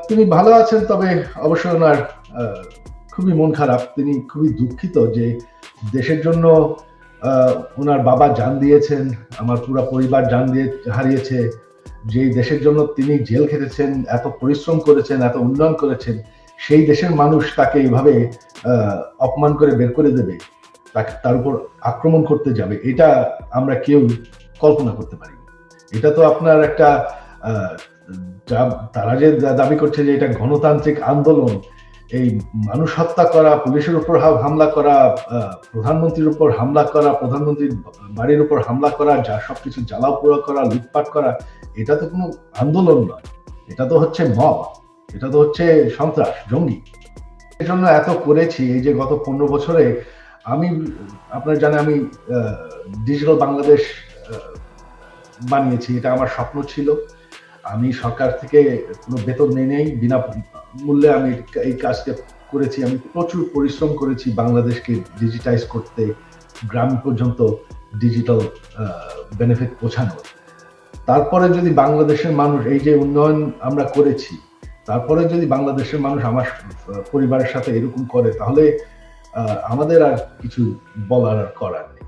তিনি ভালো আছেন, তবে অবশ্যই ওনার আহ, খুবই মন খারাপ। তিনি খুবই দুঃখিত যে দেশের জন্য ওনার বাবা জান দিয়েছেন, আমার পুরো পরিবার জান দিয়ে হারিয়েছে। যে দেশের জন্য তিনি জেল খেটেছেন, এত পরিশ্রম করেছেন, এত উন্নয়ন করেছেন, সেই দেশের মানুষ তাকে এইভাবে আহ, অপমান করে বের করে দেবে, তাকে তার উপর আক্রমণ করতে যাবে, এটা আমরা কেউ কল্পনা করতে পারি। এটা তো আপনার একটা আহ, তারা যে দাবি করছে যে এটা গণতান্ত্রিক আন্দোলন, এই মানুষ হত্যা করা, পুলিশের উপর হামলা করা, প্রধানমন্ত্রীর উপর হামলা করা, প্রধানমন্ত্রীর বাড়ির উপর হামলা করা, যা সবকিছু জ্বালাও পোড়া করা, লুটপাট করা, এটা তো কোনো আন্দোলন নয়। এটা তো হচ্ছে মব, এটা তো হচ্ছে সন্ত্রাস, জঙ্গি। এর জন্য এত করেছি এই যে গত 15 বছরে। আমি, আপনার জানেন, আমি ডিজিটাল বাংলাদেশ আহ, বানিয়েছি। এটা আমার স্বপ্ন ছিল। আমি সরকার থেকে কোনো বেতন নেই নেই, বিনা মূল্যে আমি এই কাজটা করেছি। আমি প্রচুর পরিশ্রম করেছি বাংলাদেশকে ডিজিটাইজ করতে, গ্রাম পর্যন্ত ডিজিটাল বেনিফিট পৌঁছানোর। তারপরে যদি বাংলাদেশের মানুষ, এই যে উন্নয়ন আমরা করেছি, তারপরে যদি বাংলাদেশের মানুষ আমার পরিবারের সাথে এরকম করে, তাহলে আমাদের আর কিছু বলার আর করার নেই।